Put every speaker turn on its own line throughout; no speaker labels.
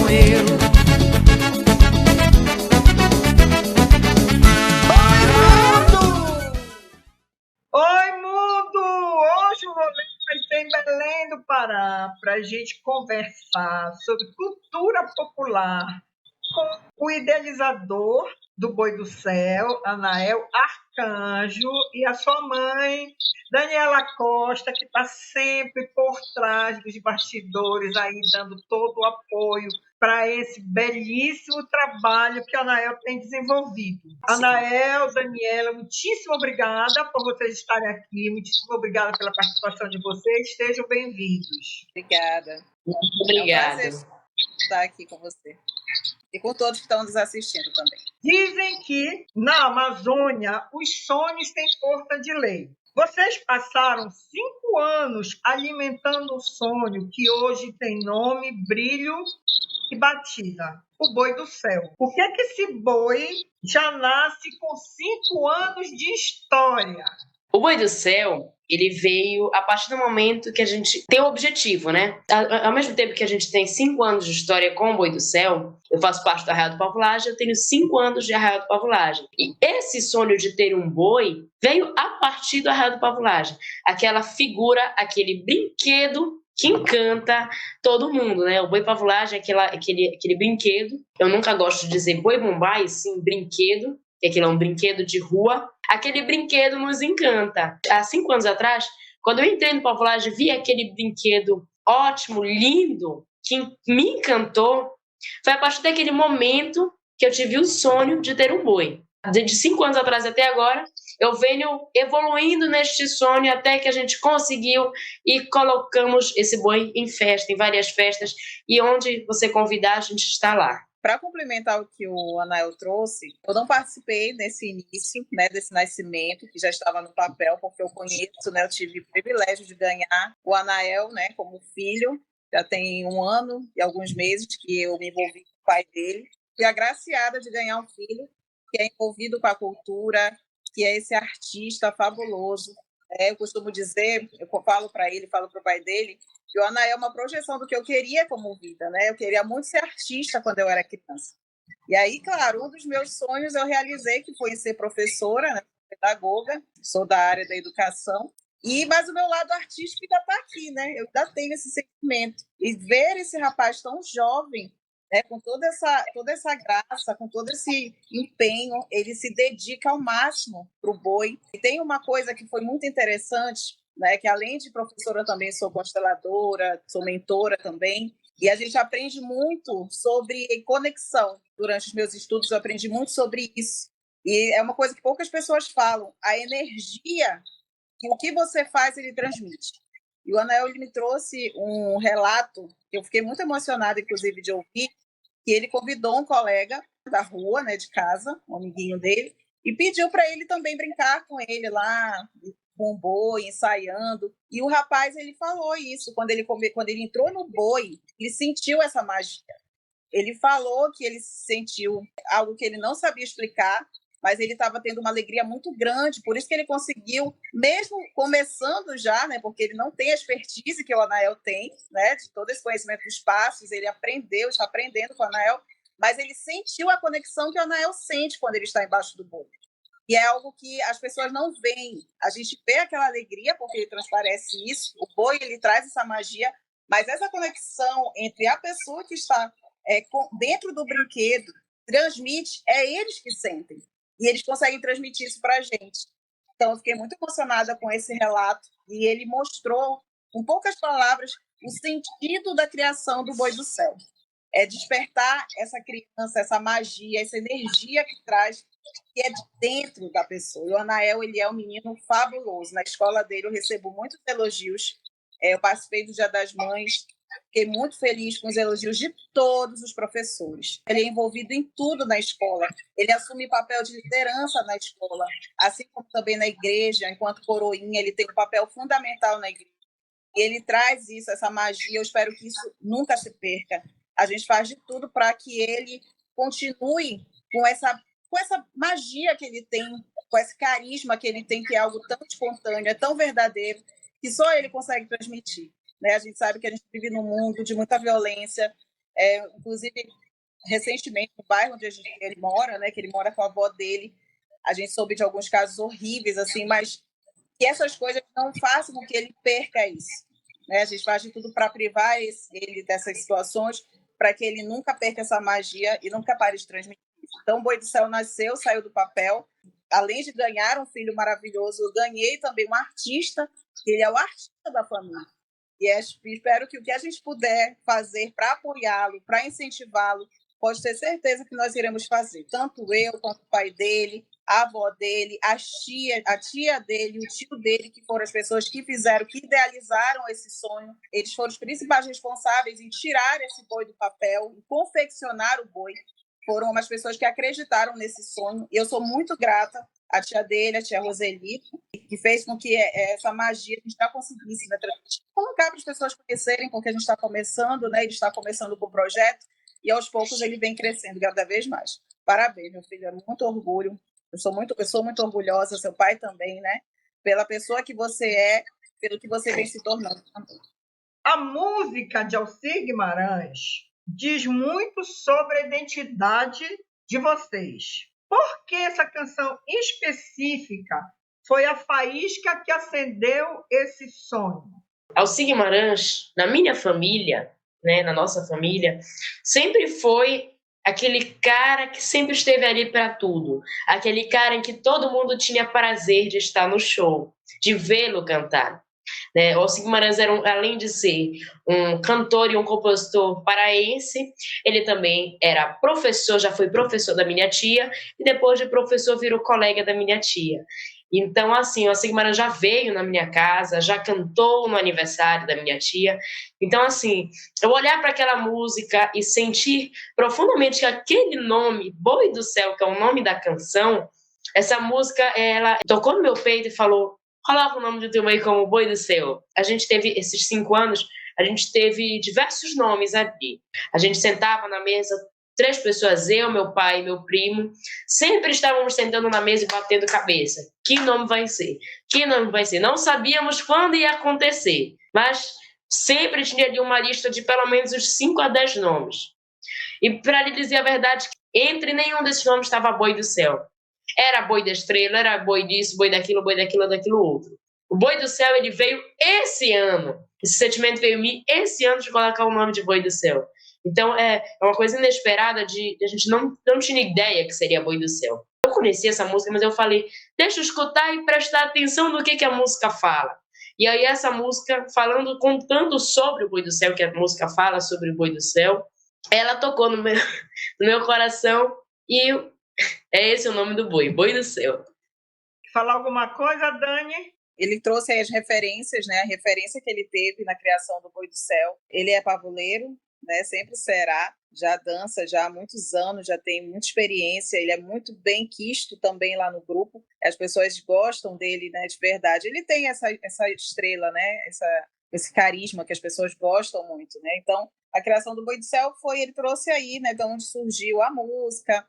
com eu.
Oi, mundo! Hoje o rolê vai ser em Belém do Pará para a gente conversar sobre cultura popular com o idealizador do Boi do Céu, Anael Arcanjo, e a sua mãe, Daniela Costa, que está sempre por trás dos bastidores, aí dando todo o apoio para esse belíssimo trabalho que a Anael tem desenvolvido. Anael, Daniela, muitíssimo obrigada por vocês estarem aqui, muitíssimo obrigada pela participação de vocês, sejam bem-vindos.
Obrigada.
Muito obrigada.
É um prazer estar aqui com você. E com todos que estão nos assistindo também.
Dizem que na Amazônia os sonhos têm força de lei. Vocês passaram 5 anos alimentando um sonho que hoje tem nome, brilho e batida, o Boi do Céu. Por que esse boi já nasce com 5 anos de história?
O Boi do Céu, ele veio a partir do momento que a gente tem um objetivo, né? Ao mesmo tempo que a gente tem 5 anos de história com o Boi do Céu, eu faço parte do Arraial do Pavulagem, eu tenho 5 anos de Arraial do Pavulagem. E esse sonho de ter um boi veio a partir do Arraial do Pavulagem. Aquela figura, aquele brinquedo que encanta todo mundo, né? O Boi Pavulagem é aquele brinquedo. Eu nunca gosto de dizer boi Bombay, sim, brinquedo, que aquilo é um brinquedo de rua. Aquele brinquedo nos encanta. Há 5 anos atrás, quando eu entrei no Pavulagem, vi aquele brinquedo ótimo, lindo, que me encantou. Foi a partir daquele momento que eu tive o sonho de ter um boi. De 5 anos atrás até agora, eu venho evoluindo neste sonho até que a gente conseguiu e colocamos esse boi em festa, em várias festas, e onde você convidar, a gente está lá.
Para complementar o que o Anael trouxe, eu não participei nesse início, né, desse nascimento, que já estava no papel, porque eu conheço, né, eu tive o privilégio de ganhar o Anael, né, como filho. Já tem 1 ano e alguns meses que eu me envolvi com o pai dele. Fui agraciada de ganhar um filho que é envolvido com a cultura, que é esse artista fabuloso. Eu costumo dizer, eu falo para ele, falo para o pai dele, que o Anael é uma projeção do que eu queria como vida, né? Eu queria muito ser artista quando eu era criança. E aí, claro, um dos meus sonhos eu realizei, que foi ser professora, né? Pedagoga, sou da área da educação, mas o meu lado artístico ainda está aqui, né? Eu ainda tenho esse sentimento. E ver esse rapaz tão jovem, né, com toda essa graça, com todo esse empenho, ele se dedica ao máximo para o boi. E tem uma coisa que foi muito interessante, né, que além de professora também sou consteladora, sou mentora também, e a gente aprende muito sobre conexão. Durante os meus estudos eu aprendi muito sobre isso. E é uma coisa que poucas pessoas falam, a energia que o que você faz ele transmite. E o Anael me trouxe um relato, que eu fiquei muito emocionada, inclusive, de ouvir, que ele convidou um colega da rua, né, de casa, um amiguinho dele, e pediu para ele também brincar com ele lá, com o boi, ensaiando. E o rapaz, ele falou isso, quando ele entrou no boi, ele sentiu essa magia. Ele falou que ele sentiu algo que ele não sabia explicar, mas ele estava tendo uma alegria muito grande, por isso que ele conseguiu, mesmo começando já, né, porque ele não tem a expertise que o Anael tem, né, de todo esse conhecimento dos passos, ele aprendeu, está aprendendo com o Anael, mas ele sentiu a conexão que o Anael sente quando ele está embaixo do boi. E é algo que as pessoas não veem. A gente vê aquela alegria, porque ele transparece isso, o boi ele traz essa magia, mas essa conexão entre a pessoa que está dentro do brinquedo transmite, é eles que sentem. E eles conseguem transmitir isso para a gente. Então, eu fiquei muito emocionada com esse relato. E ele mostrou, com poucas palavras, o sentido da criação do Boi do Céu. É despertar essa criança, essa magia, essa energia que traz, que é de dentro da pessoa. E o Anael, ele é um menino fabuloso. Na escola dele, eu recebo muitos elogios. Eu participei do Dia das Mães. Fiquei muito feliz com os elogios de todos os professores. Ele é envolvido em tudo na escola. Ele assume papel de liderança na escola, assim como também na igreja. Enquanto coroinha, ele tem um papel fundamental na igreja. E ele traz isso, essa magia. Eu espero que isso nunca se perca. A gente faz de tudo para que ele continue com essa magia que ele tem, com esse carisma que ele tem, que é algo tão espontâneo, é tão verdadeiro, que só ele consegue transmitir. Né? A gente sabe que a gente vive num mundo de muita violência, Inclusive, recentemente, no bairro onde ele mora, né, que ele mora com a avó dele, a gente soube de alguns casos horríveis, assim, mas que essas coisas não façam com que ele perca isso. Né? A gente faz de tudo para privar ele dessas situações, para que ele nunca perca essa magia e nunca pare de transmitir isso. Então, o Boi do Céu nasceu, saiu do papel. Além de ganhar um filho maravilhoso, eu ganhei também um artista, que ele é o artista da família. E espero que o que a gente puder fazer para apoiá-lo, para incentivá-lo, pode ter certeza que nós iremos fazer. Tanto eu, quanto o pai dele, a avó dele, a tia dele, o tio dele, que foram as pessoas que fizeram, que idealizaram esse sonho. Eles foram os principais responsáveis em tirar esse boi do papel, em confeccionar o boi. Foram umas pessoas que acreditaram nesse sonho. E eu sou muito grata à tia dele, a tia Roseli, que fez com que essa magia a gente já conseguisse, né, colocar para as pessoas conhecerem, porque a gente está começando, né, ele está começando com o projeto, e aos poucos ele vem crescendo cada vez mais. Parabéns, meu filho, é muito orgulho. Eu sou muito orgulhosa, seu pai também, né, pela pessoa que você é, pelo que você vem se tornando também.
A música de Alcir Guimarães diz muito sobre a identidade de vocês. Por que essa canção específica foi a faísca que acendeu esse sonho?
Alcir Guimarães, na minha família, né, na nossa família, sempre foi aquele cara que sempre esteve ali para tudo. Aquele cara em que todo mundo tinha prazer de estar no show, de vê-lo cantar. Né? O Alcir Guimarães além de ser um cantor e um compositor paraense, ele também era professor, já foi professor da minha tia, e depois de professor virou colega da minha tia. Então, assim, o Alcir Guimarães já veio na minha casa, já cantou no aniversário da minha tia. Então, assim, eu olhar para aquela música e sentir profundamente que aquele nome, Boi do Céu, que é o nome da canção, essa música, ela tocou no meu peito e falou: coloca o nome do teu boi como Boi do Céu. A gente teve, esses 5 anos, a gente teve diversos nomes ali. A gente sentava na mesa, 3 pessoas, eu, meu pai e meu primo, sempre estávamos sentando na mesa e batendo cabeça. Que nome vai ser? Que nome vai ser? Não sabíamos quando ia acontecer, mas sempre tinha ali uma lista de pelo menos uns 5 a 10 nomes. E para lhe dizer a verdade, entre nenhum desses nomes estava Boi do Céu. Era Boi da Estrela, era boi disso, boi daquilo, daquilo outro. O Boi do Céu, ele veio esse ano. Esse sentimento veio me esse ano de colocar o nome de Boi do Céu. Então, é uma coisa inesperada de a gente não tinha ideia que seria Boi do Céu. Eu conhecia essa música, mas eu falei, deixa eu escutar e prestar atenção no que a música fala. E aí essa música, contando sobre o Boi do Céu, que a música fala sobre o Boi do Céu, ela tocou no meu coração e é esse o nome do boi, Boi do Céu.
Falar alguma coisa, Dani?
Ele trouxe aí as referências, né? A referência que ele teve na criação do Boi do Céu. Ele é pavoleiro, né? Sempre será. Já dança já há muitos anos, já tem muita experiência. Ele é muito bem quisto também lá no grupo. As pessoas gostam dele, né? De verdade. Ele tem essa estrela, né? Esse carisma que as pessoas gostam muito, né? Então, a criação do Boi do Céu ele trouxe aí, né? De onde surgiu a música.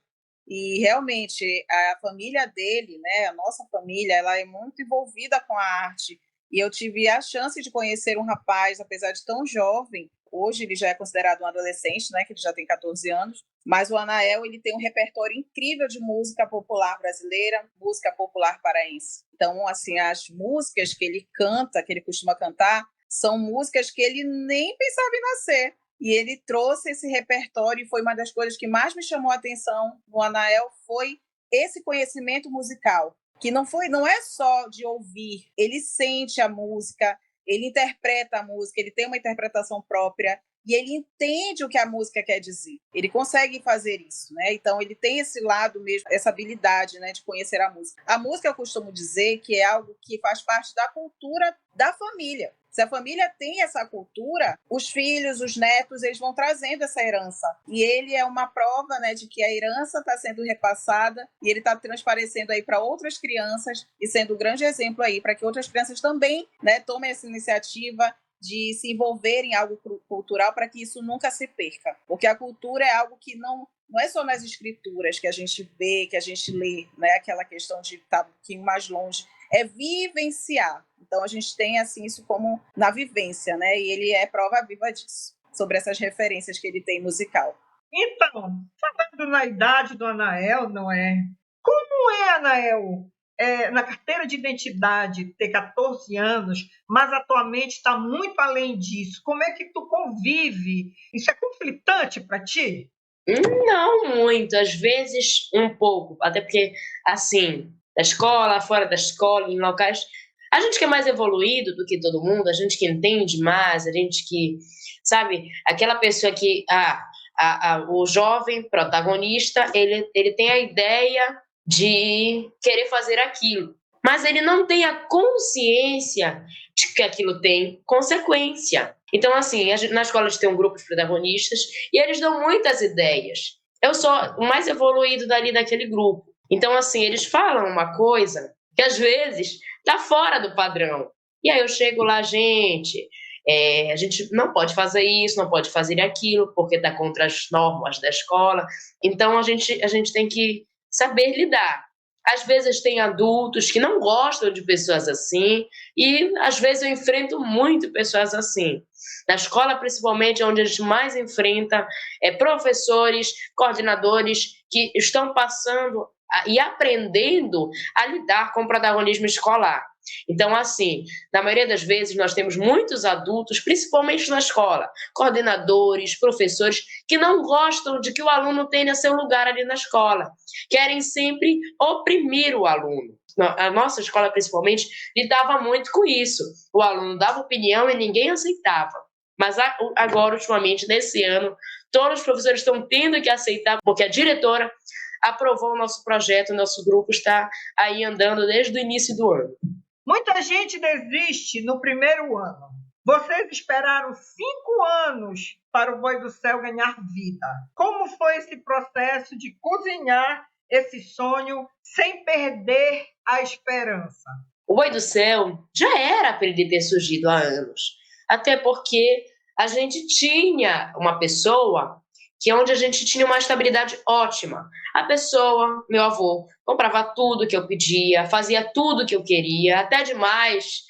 E realmente a família dele, né, a nossa família, ela é muito envolvida com a arte. E eu tive a chance de conhecer um rapaz, apesar de tão jovem. Hoje ele já é considerado um adolescente, né, que ele já tem 14 anos. Mas o Anael, ele tem um repertório incrível de música popular brasileira, música popular paraense. Então, assim, as músicas que ele canta, que ele costuma cantar, são músicas que ele nem pensava em nascer. E ele trouxe esse repertório e foi uma das coisas que mais me chamou a atenção no Anael, foi esse conhecimento musical, que não é só de ouvir, ele sente a música, ele interpreta a música, ele tem uma interpretação própria e ele entende o que a música quer dizer. Ele consegue fazer isso, né? Então ele tem esse lado mesmo, essa habilidade, né, de conhecer a música. A música, eu costumo dizer que é algo que faz parte da cultura da família. Se a família tem essa cultura, os filhos, os netos, eles vão trazendo essa herança. E ele é uma prova, né, de que a herança está sendo repassada e ele está transparecendo aí para outras crianças e sendo um grande exemplo aí para que outras crianças também, né, tomem essa iniciativa de se envolverem em algo cultural para que isso nunca se perca. Porque a cultura é algo que não é só nas escrituras que a gente vê, que a gente lê, né, aquela questão de estar um pouquinho mais longe, é vivenciar. Então a gente tem assim isso como na vivência, né? E ele é prova viva disso. sobre essas referências que ele tem musical.
Então, falando na idade do Anael, não é? Como é, Anael, na carteira de identidade ter 14 anos, mas atualmente está muito além disso? Como é que tu convive? Isso é conflitante para ti?
Não muito, às vezes um pouco, até porque, assim, da escola, fora da escola, em locais, a gente que é mais evoluído do que todo mundo, a gente que entende mais, a gente que, sabe, aquela pessoa que, o jovem protagonista, ele tem a ideia de querer fazer aquilo, mas ele não tem a consciência de que aquilo tem consequência. Então, assim, na escola a gente tem um grupo de protagonistas e eles dão muitas ideias. Eu sou o mais evoluído dali daquele grupo. Então, assim, eles falam uma coisa que às vezes está fora do padrão. E aí eu chego lá, gente, a gente não pode fazer isso, não pode fazer aquilo, porque está contra as normas da escola. Então, a gente tem que saber lidar. Às vezes tem adultos que não gostam de pessoas assim e às vezes eu enfrento muito pessoas assim. Na escola, principalmente, é onde a gente mais enfrenta professores, coordenadores que estão passando e aprendendo a lidar com o protagonismo escolar. Então, assim, na maioria das vezes nós temos muitos adultos, principalmente na escola, coordenadores, professores, que não gostam de que o aluno tenha seu lugar ali na escola. Querem sempre oprimir o aluno. A nossa escola, principalmente, lidava muito com isso. O aluno dava opinião e ninguém aceitava. Mas agora, ultimamente, nesse ano, todos os professores estão tendo que aceitar, porque a diretora aprovou o nosso projeto, o nosso grupo está aí andando desde o início do ano.
Muita gente desiste no primeiro ano. Vocês esperaram 5 anos para o Boi do Céu ganhar vida. Como foi esse processo de cozinhar esse sonho sem perder a esperança?
O Boi do Céu já era para ele ter surgido há anos. Até porque a gente tinha uma pessoa que é onde a gente tinha uma estabilidade ótima. A pessoa, meu avô, comprava tudo que eu pedia, fazia tudo que eu queria, até demais.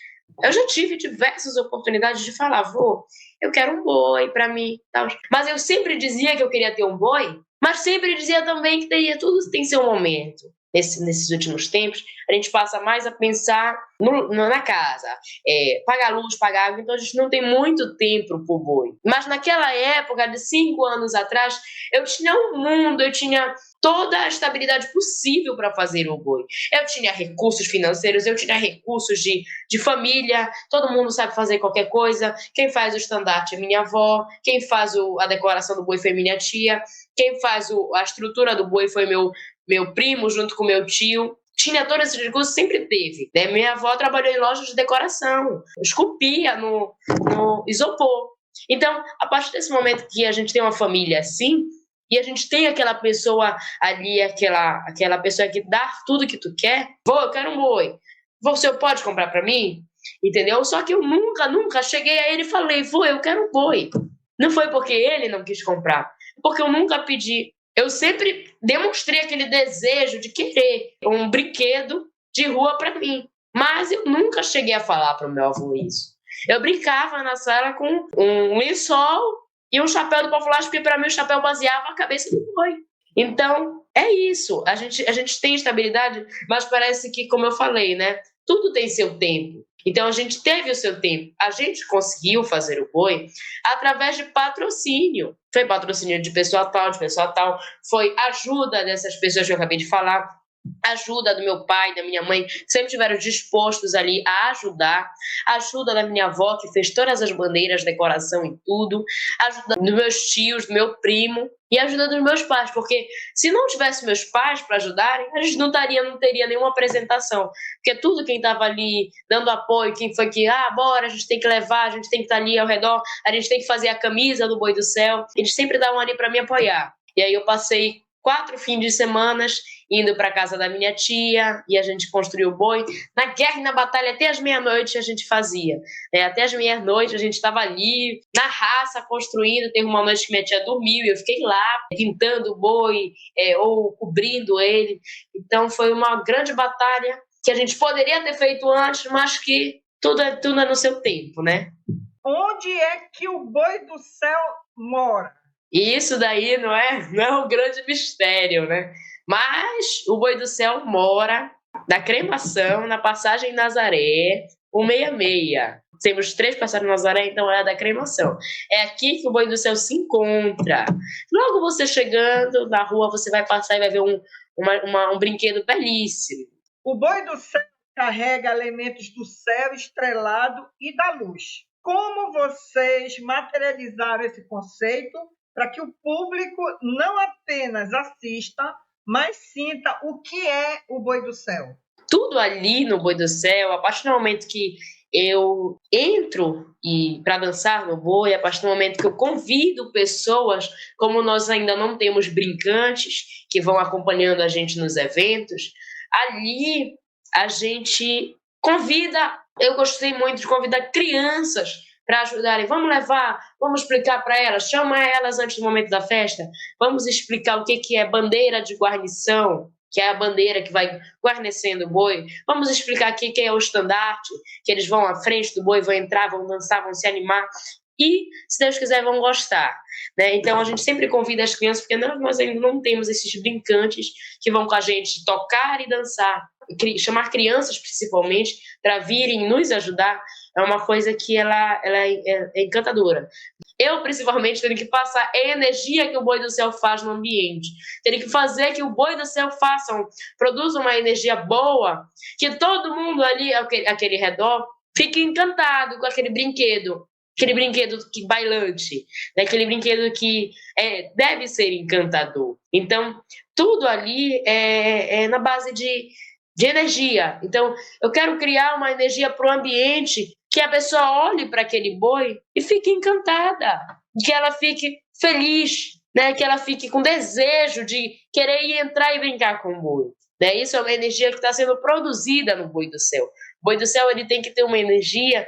Eu já tive diversas oportunidades de falar, avô, eu quero um boi para mim. Tal. Mas eu sempre dizia que eu queria ter um boi, mas sempre dizia também que tudo tem seu momento. Nesses últimos tempos, a gente passa mais a pensar na casa, pagar luz, pagar água, então a gente não tem muito tempo pro boi. Mas naquela época, de 5 anos atrás, eu tinha um mundo, eu tinha toda a estabilidade possível para fazer o boi. Eu tinha recursos financeiros, eu tinha recursos de família, todo mundo sabe fazer qualquer coisa, quem faz o estandarte é minha avó, quem faz a decoração do boi foi minha tia, quem faz a estrutura do boi foi meu primo junto com meu tio. Tinha todos esses recursos, sempre teve. Né? Minha avó trabalhou em lojas de decoração, esculpia no isopor. Então, a partir desse momento que a gente tem uma família assim, e a gente tem aquela pessoa ali, aquela pessoa que dá tudo que tu quer, vô, eu quero um boi. Você pode comprar para mim? Entendeu? Só que eu nunca cheguei a ele e falei, vô, eu quero um boi. Não foi porque ele não quis comprar, porque eu nunca pedi. Eu sempre demonstrei aquele desejo de querer um brinquedo de rua para mim. Mas eu nunca cheguei a falar para o meu avô isso. Eu brincava na sala com um lençol e um chapéu do Pafulagem, porque para mim o chapéu baseava a cabeça do boi. Então, é isso. A gente tem estabilidade, mas parece que, como eu falei, né? Tudo tem seu tempo. Então, a gente teve o seu tempo. A gente conseguiu fazer o boi através de patrocínio. Foi patrocínio de pessoa tal. Foi ajuda dessas pessoas que eu acabei de falar. Ajuda do meu pai, da minha mãe, que sempre estiveram dispostos ali a ajudar. Ajuda da minha avó, que fez todas as bandeiras, decoração e tudo. Ajuda dos meus tios, do meu primo. E ajuda dos meus pais, porque se não tivesse meus pais para ajudarem, a gente não teria nenhuma apresentação. Porque tudo quem estava ali dando apoio, quem foi que, bora, a gente tem que levar, a gente tem que estar ali ao redor, a gente tem que fazer a camisa do Boi do Céu, eles sempre davam ali para me apoiar. E aí eu passei 4 fins de semana indo para casa da minha tia e a gente construiu o boi. Na guerra e na batalha, até as meia-noite a gente fazia. Até as meia-noite a gente estava ali, na raça, construindo. Teve uma noite que minha tia dormiu e eu fiquei lá, pintando o boi ou cobrindo ele. Então foi uma grande batalha que a gente poderia ter feito antes, mas que tudo é no seu tempo, né?
onde é que o boi do céu mora?
E isso daí não é um grande mistério, né? Mas o boi do céu mora na cremação, na passagem Nazaré, 166. Temos 3 passagens Nazaré, então é a da cremação. É aqui que o boi do céu se encontra. Logo você chegando na rua, você vai passar e vai ver um brinquedo belíssimo.
O boi do céu carrega elementos do céu estrelado e da luz. Como vocês materializaram esse conceito para que o público não apenas assista, mas sinta o que é o boi do céu?
Tudo ali no boi do céu, a partir do momento que eu entro para dançar no boi, a partir do momento que eu convido pessoas, como nós ainda não temos brincantes que vão acompanhando a gente nos eventos, ali a gente convida, eu gostei muito de convidar crianças para ajudarem. Vamos levar, vamos explicar para elas, chama elas antes do momento da festa, vamos explicar o que é bandeira de guarnição, que é a bandeira que vai guarnecendo o boi. Vamos explicar aqui que é o estandarte, que eles vão à frente do boi, vão entrar, vão dançar, vão se animar. E, se Deus quiser, vão gostar. Né? Então, a gente sempre convida as crianças, porque nós ainda não temos esses brincantes que vão com a gente tocar e dançar. Chamar crianças, principalmente, para virem nos ajudar, é uma coisa que ela é encantadora. Eu, principalmente, tenho que passar a energia que o boi do céu faz no ambiente. Tenho que fazer que o boi do céu produza uma energia boa, que todo mundo ali, aquele redor, fique encantado com aquele brinquedo que bailante, né? Aquele brinquedo que deve ser encantador. Então, tudo ali é na base de energia. Então, eu quero criar uma energia para o ambiente que a pessoa olhe para aquele boi e fique encantada, que ela fique feliz, né? Que ela fique com desejo de querer ir entrar e brincar com o boi. Né? Isso é uma energia que está sendo produzida no boi do céu. O boi do céu ele tem que ter uma energia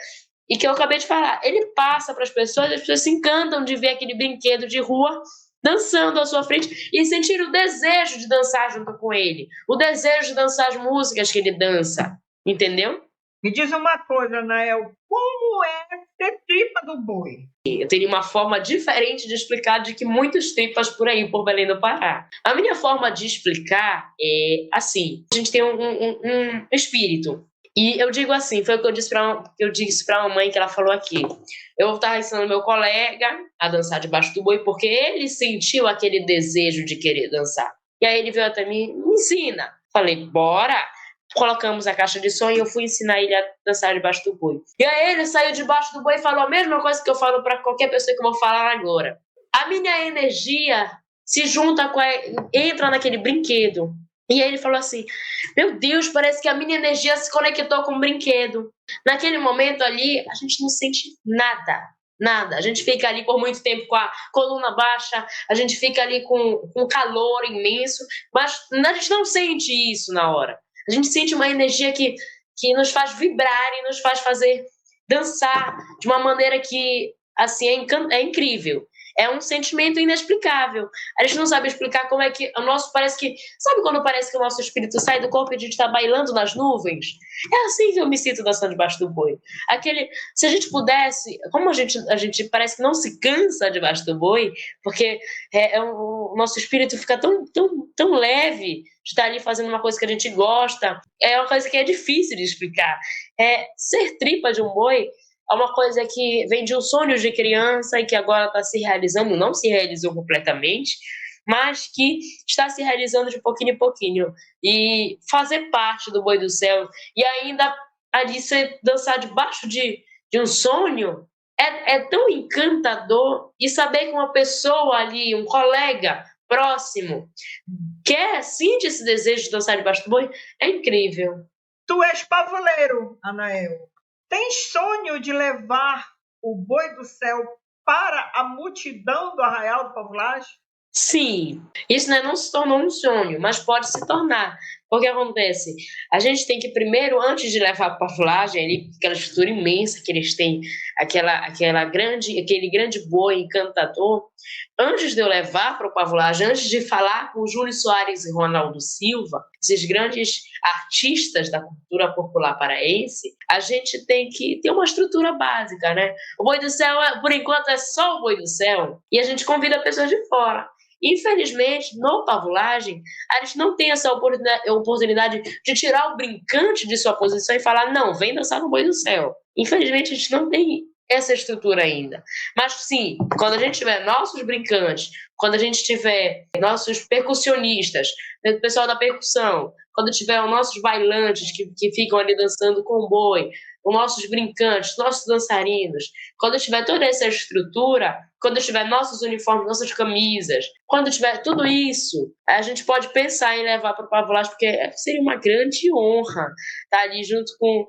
e que eu acabei de falar, ele passa para as pessoas se encantam de ver aquele brinquedo de rua dançando à sua frente e sentir o desejo de dançar junto com ele, o desejo de dançar as músicas que ele dança, entendeu?
Me diz uma coisa, Anael, como é ter tripa do boi?
Eu teria uma forma diferente de explicar de que muitos tripas por aí, por Belém do Pará. A minha forma de explicar é assim, a gente tem um espírito. E eu digo assim, foi o que eu disse para a mamãe que ela falou aqui. Eu estava ensinando meu colega a dançar debaixo do boi porque ele sentiu aquele desejo de querer dançar. E aí ele veio até mim, me ensina. Falei, bora! Colocamos a caixa de som e eu fui ensinar ele a dançar debaixo do boi. E aí ele saiu debaixo do boi e falou a mesma coisa que eu falo para qualquer pessoa que eu vou falar agora. A minha energia se junta entra naquele brinquedo. E aí ele falou assim, meu Deus, parece que a minha energia se conectou com o brinquedo. Naquele momento ali, a gente não sente nada. Nada. A gente fica ali por muito tempo com a coluna baixa, a gente fica ali com calor imenso, mas a gente não sente isso na hora. A gente sente uma energia que nos faz vibrar e nos faz fazer dançar de uma maneira que assim, é incrível. É um sentimento inexplicável. A gente não sabe explicar como é que o nosso parece que... Sabe quando parece que o nosso espírito sai do corpo e a gente está bailando nas nuvens? É assim que eu me sinto dançando debaixo do boi. Se a gente pudesse... Como a gente parece que não se cansa debaixo do boi, porque o nosso espírito fica tão leve de estar ali fazendo uma coisa que a gente gosta. É uma coisa que é difícil de explicar. Ser tripa de um boi é uma coisa que vem de um sonho de criança e que agora está se realizando, não se realizou completamente, mas que está se realizando de pouquinho em pouquinho. E fazer parte do Boi do Céu e ainda ali dançar debaixo de um sonho é tão encantador. E saber que uma pessoa ali, um colega próximo, sente esse desejo de dançar debaixo do boi, é incrível.
Tu és pavoleiro, Anael. Tens sonho de levar o Boi do Céu para a multidão do Arraial do Pavulagem?
Sim, isso não se tornou um sonho, mas pode se tornar. Porque acontece, a gente tem que primeiro, antes de levar para a pavulagem, ali, aquela estrutura imensa que eles têm, aquele grande boi encantador, antes de eu levar para a pavulagem, antes de falar com o Júlio Soares e Ronaldo Silva, esses grandes artistas da cultura popular paraense, a gente tem que ter uma estrutura básica, né? O Boi do Céu, por enquanto, é só o Boi do Céu, e a gente convida pessoas de fora. Infelizmente, no pavulagem, a gente não tem essa oportunidade de tirar o brincante de sua posição e falar, não, vem dançar no Boi do Céu. Infelizmente, a gente não tem essa estrutura ainda. Mas sim, quando a gente tiver nossos brincantes, quando a gente tiver nossos percussionistas, o pessoal da percussão, quando tiver os nossos bailantes que ficam ali dançando com o boi, os nossos brincantes, nossos dançarinos, quando tiver toda essa estrutura, quando tiver nossos uniformes, nossas camisas, quando tiver tudo isso, a gente pode pensar em levar para o pavulagem, porque seria uma grande honra estar ali junto com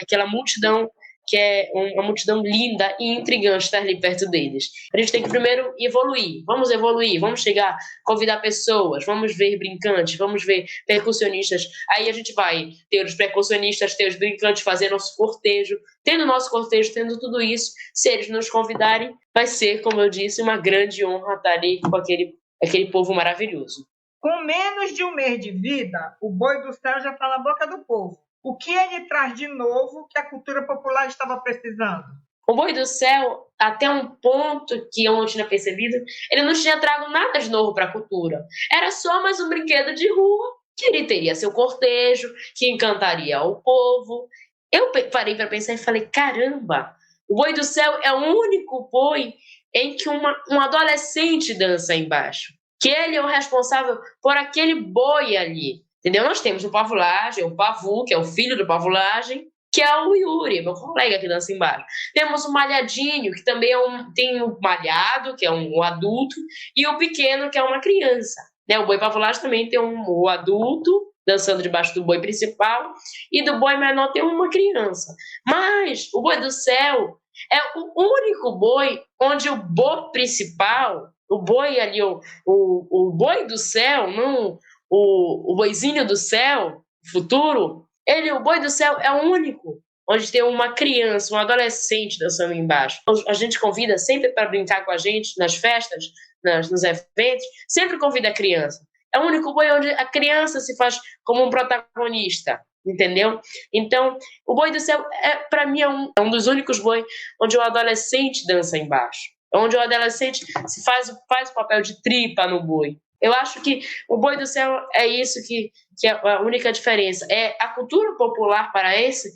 aquela multidão, que é uma multidão linda e intrigante estar ali perto deles. A gente tem que primeiro evoluir, vamos chegar, convidar pessoas, vamos ver brincantes, vamos ver percussionistas, aí a gente vai ter os percussionistas, ter os brincantes fazendo nosso cortejo, tendo nosso cortejo, tendo tudo isso, se eles nos convidarem, vai ser, como eu disse, uma grande honra estar ali com aquele povo maravilhoso.
Com menos de um mês de vida, o Boi do Céu já está na boca do povo. O que ele traz de novo que a cultura popular estava precisando?
O Boi do Céu, até um ponto que eu não tinha percebido, ele não tinha trago nada de novo para a cultura. Era só mais um brinquedo de rua, que ele teria seu cortejo, que encantaria o povo. Eu parei para pensar e falei, caramba, o Boi do Céu é o único boi em que um adolescente dança embaixo. Que ele é o responsável por aquele boi ali. Entendeu? Nós temos o pavulagem, o Pavu, que é o filho do pavulagem, que é o Yuri, meu colega que dança embaixo. Temos o malhadinho, que também tem o malhado, que é um adulto, e o pequeno, que é uma criança. Né? O boi pavulagem também tem o adulto, dançando debaixo do boi principal, e do boi menor tem uma criança. Mas o Boi do Céu é o único boi onde o boi principal, o boi ali, o Boi do Céu, não... O boizinho do céu, futuro, o Boi do Céu é o único onde tem uma criança, um adolescente dançando embaixo. A gente convida sempre para brincar com a gente nas festas, nos eventos, sempre convida a criança. É o único boi onde a criança se faz como um protagonista, entendeu? Então, o Boi do Céu, para mim, é um dos únicos boi onde o adolescente dança embaixo, onde o adolescente se faz o papel de tripa no boi. Eu acho que o Boi do Céu é isso que é a única diferença. É a cultura popular paraense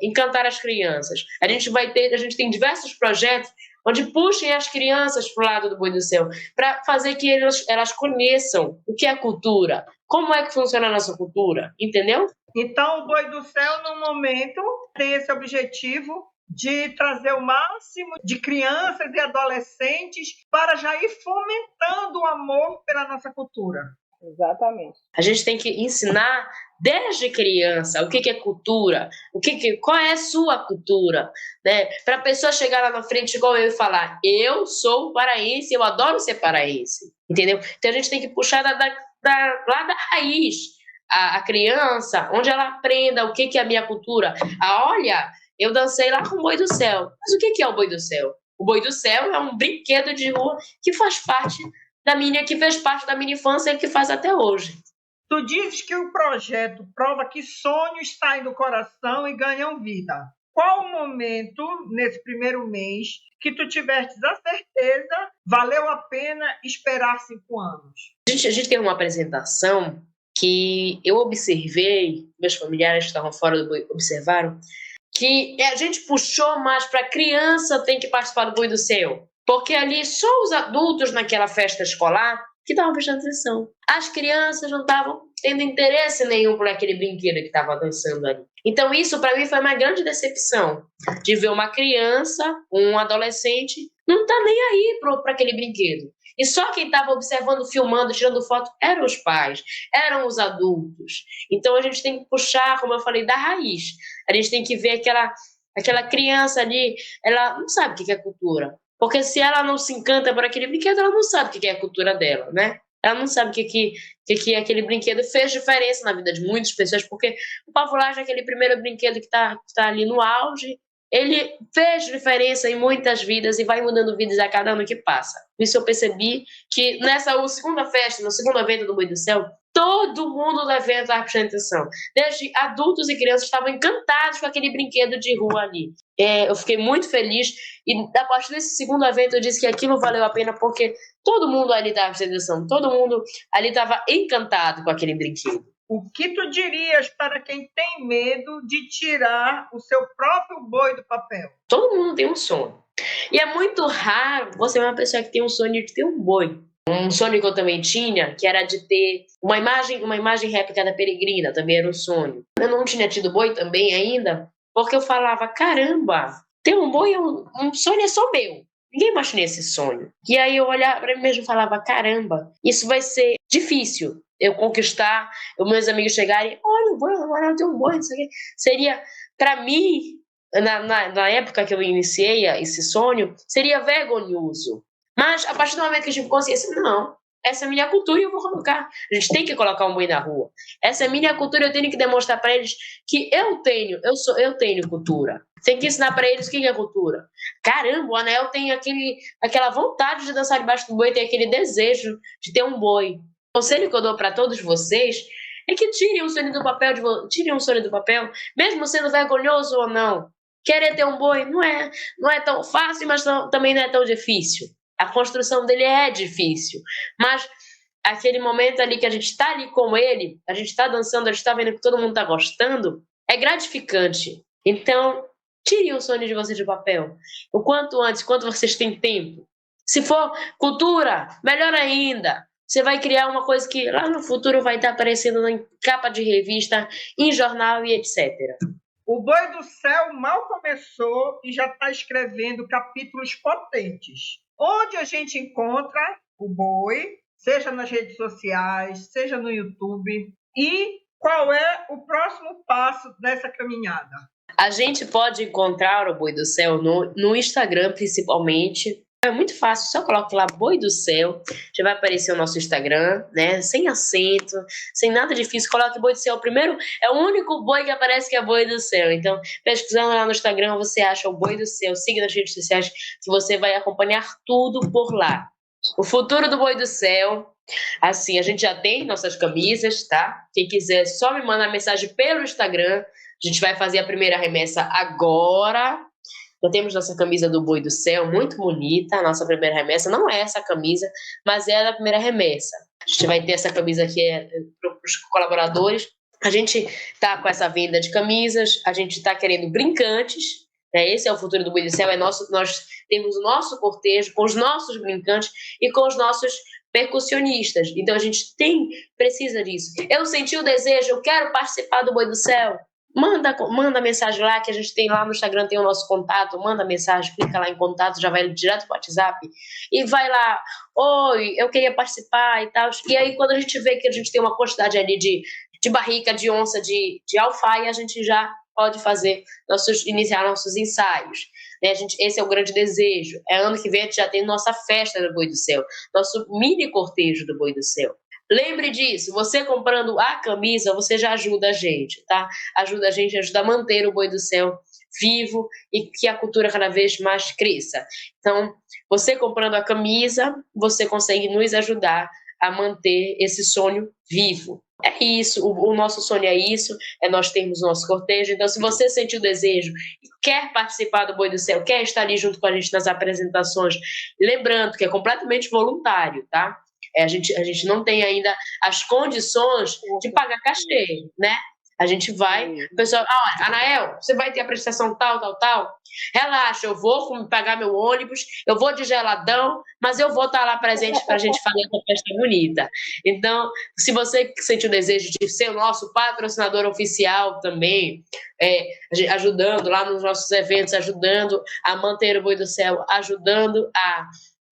encantar as crianças. A gente tem diversos projetos onde puxem as crianças para o lado do Boi do Céu, para fazer que elas conheçam o que é cultura, como é que funciona a nossa cultura, entendeu?
Então, o Boi do Céu, no momento, tem esse objetivo de trazer o máximo de crianças e adolescentes para já ir fomentando o amor pela nossa cultura.
Exatamente.
A gente tem que ensinar desde criança o que é cultura, qual é a sua cultura, né? Para a pessoa chegar lá na frente igual eu e falar, eu sou paraense, eu adoro ser paraense, entendeu? Então a gente tem que puxar lá da raiz a criança, onde ela aprenda o que é a minha cultura. Olha, eu dancei lá com o Boi do Céu. Mas o que é o Boi do Céu? O Boi do Céu é um brinquedo de rua que fez parte da minha infância e que faz até hoje.
Tu dizes que o projeto prova que sonhos saem do coração e ganham vida. Qual o momento, nesse primeiro mês, que tu tivestes a certeza valeu a pena esperar 5 anos?
A gente tem uma apresentação que eu observei, meus familiares que estavam fora do Boi observaram, que a gente puxou mais para a criança tem que participar do Boi do Céu. Porque ali só os adultos naquela festa escolar que estavam prestando atenção. As crianças não estavam tendo interesse nenhum por aquele brinquedo que estava dançando ali. Então isso para mim foi uma grande decepção. De ver uma criança, um adolescente, não tá nem aí para aquele brinquedo. E só quem estava observando, filmando, tirando foto, eram os pais, eram os adultos. Então a gente tem que puxar, como eu falei, da raiz. A gente tem que ver aquela criança ali, ela não sabe o que é cultura. Porque se ela não se encanta por aquele brinquedo, ela não sabe o que é a cultura dela, né? Ela não sabe o que aquele brinquedo fez diferença na vida de muitas pessoas, porque o Pavulagem é aquele primeiro brinquedo que tá ali no auge. Ele fez diferença em muitas vidas e vai mudando vidas a cada ano que passa. Isso eu percebi que nessa segunda festa, no segundo evento do Boi do Céu, todo mundo do evento estava prestando atenção. Desde adultos e crianças estavam encantados com aquele brinquedo de rua ali. Eu fiquei muito feliz e a partir desse segundo evento eu disse que aquilo valeu a pena porque todo mundo ali estava prestando atenção, todo mundo ali estava encantado com aquele brinquedo.
O que tu dirias para quem tem medo de tirar o seu próprio boi do papel?
Todo mundo tem um sonho. E é muito raro você ver uma pessoa que tem um sonho de ter um boi. Um sonho que eu também tinha, que era de ter uma imagem réplica da Peregrina, também era um sonho. Eu não tinha tido boi também ainda, porque eu falava, caramba, ter um boi um sonho é só meu. Ninguém mais tinha esse sonho. E aí eu olhava para mim mesmo e falava, caramba, isso vai ser difícil. Eu conquistar, meus amigos chegarem, olha o boi, agora eu tenho um boi, isso aqui. Seria, para mim, na época que eu iniciei esse sonho, seria vergonhoso. Mas, a partir do momento que a gente consciência, não, essa é a minha cultura e eu vou colocar. A gente tem que colocar um boi na rua. Essa é a minha cultura, eu tenho que demonstrar para eles que eu tenho cultura. Tem que ensinar para eles o que é cultura. Caramba, o Anel tem aquela vontade de dançar debaixo do boi, tem aquele desejo de ter um boi. O conselho que eu dou para todos vocês é que tirem um sonho do papel, mesmo sendo vergonhoso ou não. Querer ter um boi não é tão fácil, mas também não é tão difícil. A construção dele é difícil, mas aquele momento ali que a gente está ali com ele, a gente está dançando, a gente está vendo que todo mundo está gostando, é gratificante. Então, tirem o sonho de vocês do papel. O quanto antes, quanto vocês têm tempo. Se for cultura, melhor ainda. Você vai criar uma coisa que lá no futuro vai estar aparecendo em capa de revista, em jornal e etc.
O Boi do Céu mal começou e já está escrevendo capítulos potentes. Onde a gente encontra o boi, seja nas redes sociais, seja no YouTube, e qual é o próximo passo dessa caminhada?
A gente pode encontrar o Boi do Céu no Instagram, principalmente. É muito fácil, só coloca lá Boi do Céu, já vai aparecer o nosso Instagram, né? Sem acento, sem nada difícil. Coloque Boi do Céu. Primeiro, é o único boi que aparece que é Boi do Céu. Então, pesquisando lá no Instagram, você acha o Boi do Céu. Siga nas redes sociais que você vai acompanhar tudo por lá. O futuro do Boi do Céu. Assim, a gente já tem nossas camisas, tá? Quem quiser, só me manda mensagem pelo Instagram. A gente vai fazer a primeira remessa agora. Já temos nossa camisa do Boi do Céu, muito bonita. A nossa primeira remessa não é essa camisa, mas é a da primeira remessa. A gente vai ter essa camisa aqui para os colaboradores. A gente está com essa venda de camisas, a gente está querendo brincantes. Né? Esse é o futuro do Boi do Céu. Nós temos o nosso cortejo com os nossos brincantes e com os nossos percussionistas. Então a gente precisa disso. Eu senti o desejo, eu quero participar do Boi do Céu. Manda mensagem lá, que a gente tem lá no Instagram, tem o nosso contato, manda mensagem, clica lá em contato, já vai direto pro WhatsApp e vai lá, oi, eu queria participar e tal. E aí quando a gente vê que a gente tem uma quantidade ali de barrica, de onça, de alfaia, a gente já pode iniciar nossos ensaios. Né? Esse é o grande desejo. Ano que vem a gente já tem nossa festa do Boi do Céu, nosso mini cortejo do Boi do Céu. Lembre disso, você comprando a camisa, você já ajuda a gente, tá? Ajuda a manter o Boi do Céu vivo e que a cultura cada vez mais cresça. Então, você comprando a camisa, você consegue nos ajudar a manter esse sonho vivo. É isso, o nosso sonho é isso, é nós termos o nosso cortejo. Então, se você sentir o desejo e quer participar do Boi do Céu, quer estar ali junto com a gente nas apresentações, lembrando que é completamente voluntário, tá? A gente não tem ainda as condições de pagar cachê, né? A gente vai, o pessoal, Anael, você vai ter a prestação tal. Relaxa, eu vou pagar meu ônibus, eu vou de geladão, mas eu vou estar lá presente para a gente fazer essa festa bonita. Então, se você sente o desejo de ser o nosso patrocinador oficial também, ajudando lá nos nossos eventos, ajudando a manter o Boi do Céu, ajudando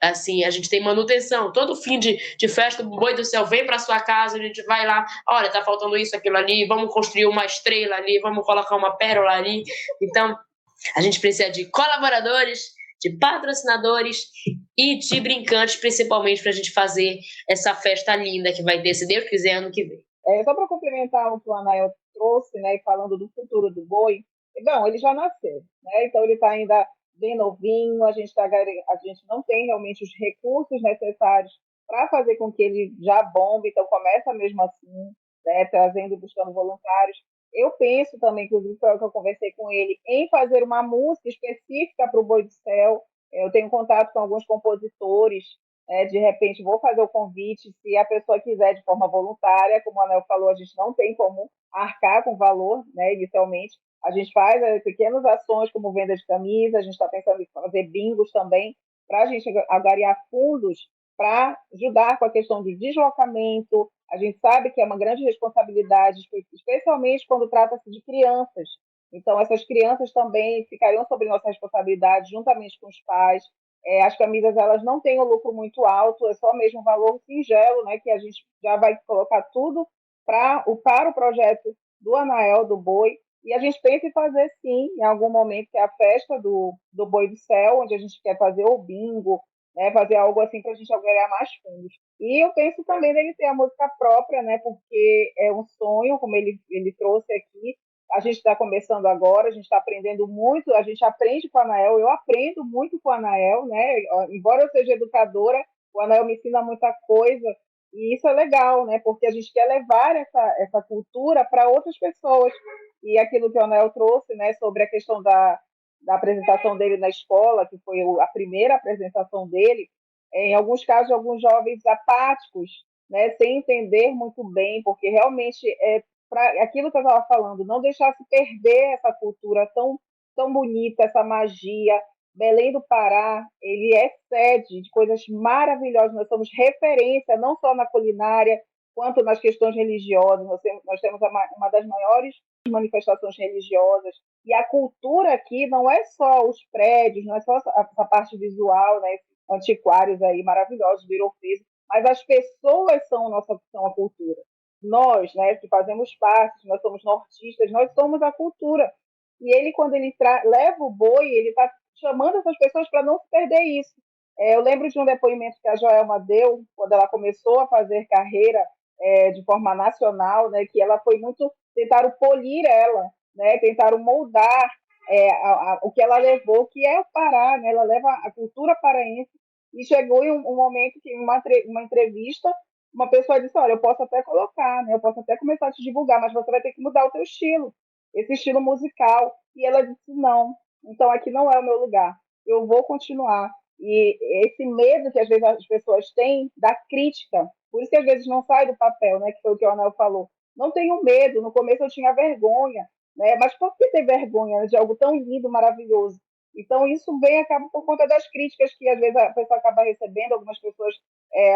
assim, a gente tem manutenção. Todo fim de festa, o Boi do Céu vem para sua casa, a gente vai lá, olha, tá faltando isso, aquilo ali, vamos construir uma estrela ali, vamos colocar uma pérola ali. Então, a gente precisa de colaboradores, de patrocinadores e de brincantes, principalmente, para a gente fazer essa festa linda que vai ter, se Deus quiser, ano que vem.
Só para complementar o que o Anael trouxe, né, e falando do futuro do boi, bom, ele já nasceu, né, então ele está ainda bem novinho, a gente não tem realmente os recursos necessários para fazer com que ele já bombe, então começa mesmo assim, né, trazendo e buscando voluntários. Eu penso também, inclusive, foi o que eu conversei com ele, em fazer uma música específica para o Boi do Céu. Eu tenho contato com alguns compositores, de repente vou fazer o convite, se a pessoa quiser de forma voluntária, como o Anel falou, a gente não tem como arcar com valor, né, inicialmente. A gente faz pequenas ações como venda de camisa, a gente está pensando em fazer bingos também, para a gente angariar fundos para ajudar com a questão de deslocamento. A gente sabe que é uma grande responsabilidade, especialmente quando trata-se de crianças. Então, essas crianças também ficariam sobre nossa responsabilidade, juntamente com os pais. As camisas elas não têm um lucro muito alto, é só mesmo um valor singelo, né, que a gente já vai colocar tudo para o projeto do Anael, do Boi. E a gente pensa em fazer, sim, em algum momento, que é a festa do Boi do Céu, onde a gente quer fazer o bingo, né, fazer algo assim para a gente ganhar mais fundos. E eu penso também dele ter a música própria, né, porque é um sonho, como ele trouxe aqui. A gente está começando agora, a gente está aprendendo muito, a gente aprende com o Anael, eu aprendo muito com o Anael, né? Embora eu seja educadora, o Anael me ensina muita coisa, e isso é legal, né? Porque a gente quer levar essa cultura para outras pessoas. E aquilo que o Anael trouxe, né, sobre a questão da apresentação dele na escola, que foi a primeira apresentação dele, em alguns casos, alguns jovens apáticos, né, sem entender muito bem, porque realmente para aquilo que eu estava falando, não deixar se perder essa cultura tão bonita, essa magia. Belém do Pará, ele é sede de coisas maravilhosas. Nós somos referência não só na culinária, quanto nas questões religiosas. Nós temos uma das maiores manifestações religiosas. E a cultura aqui não é só os prédios, não é só essa parte visual, né, antiquários aí maravilhosos, virou piso, mas as pessoas são a cultura. Nós, né, que fazemos parte, nós somos nortistas, nós somos a cultura. E ele, quando ele leva o boi, ele está chamando essas pessoas para não se perder isso. Eu lembro de um depoimento que a Joelma deu, quando ela começou a fazer carreira de forma nacional, né, que ela foi muito, tentaram polir ela, né, tentaram moldar o que ela levou, que é o Pará, né, ela leva a cultura paraense, e chegou em um momento que, em uma entrevista, uma pessoa disse, olha, eu posso até colocar, né, eu posso até começar a te divulgar, mas você vai ter que mudar o teu estilo, esse estilo musical. E ela disse, não, então aqui não é o meu lugar, eu vou continuar. E esse medo que às vezes as pessoas têm da crítica, por isso que às vezes não sai do papel, né, que foi o que o Anel falou. Não tenho medo, no começo eu tinha vergonha, né, mas por que ter vergonha de algo tão lindo, maravilhoso? Então isso acaba por conta das críticas que às vezes a pessoa acaba recebendo, algumas pessoas,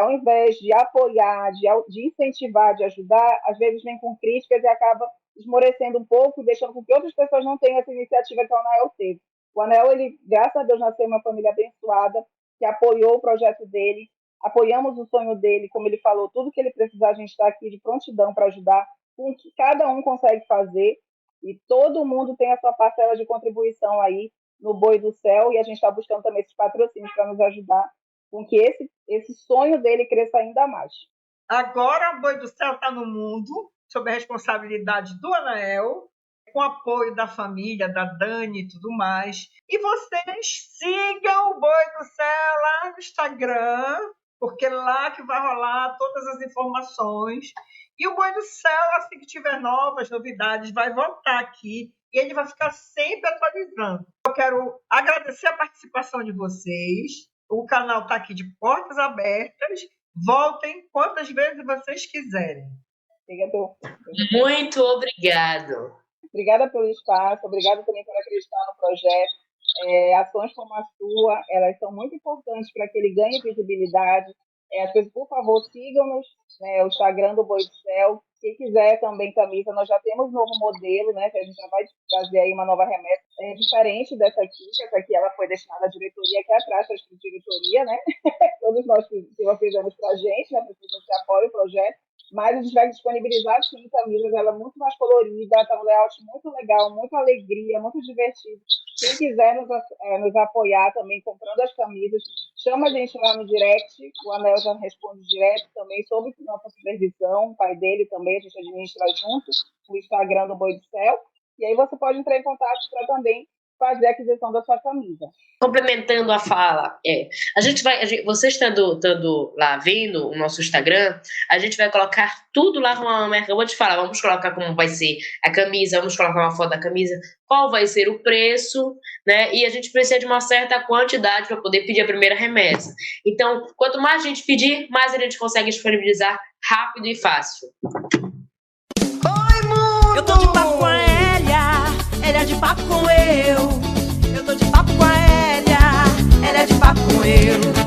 ao invés de apoiar, de incentivar, de ajudar, às vezes vem com críticas e acaba esmorecendo um pouco, deixando com que outras pessoas não tenham essa iniciativa que o Anael teve. O Anael, ele, graças a Deus, nasceu em uma família abençoada, que apoiou o projeto dele, apoiamos o sonho dele, como ele falou, tudo que ele precisar, a gente está aqui de prontidão para ajudar, com o que cada um consegue fazer, e todo mundo tem a sua parcela de contribuição aí no Boi do Céu, e a gente está buscando também esses patrocínios para nos ajudar com que esse sonho dele cresça ainda mais.
Agora o Boi do Céu está no mundo, sob a responsabilidade do Anael, com apoio da família, da Dani e tudo mais. E vocês sigam o Boi do Céu lá no Instagram, porque lá que vai rolar todas as informações. E o Boi do Céu, assim que tiver novas novidades, vai voltar aqui e ele vai ficar sempre atualizando. Eu quero agradecer a participação de vocês. O canal está aqui de portas abertas. Voltem quantas vezes vocês quiserem.
Muito obrigado.
Obrigada pelo espaço, obrigada também por acreditar no projeto. Ações como a sua, elas são muito importantes para que ele ganhe visibilidade. As pessoas, por favor, sigam-nos, né, o Instagram do Boi do Céu. Se quiser também camisa, nós já temos um novo modelo, né, que a gente já vai trazer aí uma nova remessa diferente dessa aqui, que essa aqui ela foi destinada à diretoria, aqui atrás está escrito diretoria, né? Todos nós fizemos para a gente, né, para as pessoas que apoiam o projeto. Mas a gente vai disponibilizar, sim, camisas, ela é muito mais colorida, tá um layout muito legal, muita alegria, muito divertido. Quem quiser nos apoiar também comprando as camisas, chama a gente lá no direct, o Anel já responde direto também, sob nossa supervisão, o pai dele também, a gente administra junto, o Instagram do Boi do Céu, e aí você pode entrar em contato para também fazer a aquisição da sua camisa.
Complementando a fala, você estando lá vendo o nosso Instagram, a gente vai colocar tudo lá como a Maria acabou de falar. Vamos colocar como vai ser a camisa, vamos colocar uma foto da camisa, qual vai ser o preço, né? E a gente precisa de uma certa quantidade para poder pedir a primeira remessa. Então, quanto mais a gente pedir, mais a gente consegue disponibilizar rápido e fácil.
Oi, mundo! Eu tô de papo com a Hélia de papo com eu tô de papo com a Hélia de papo com eu.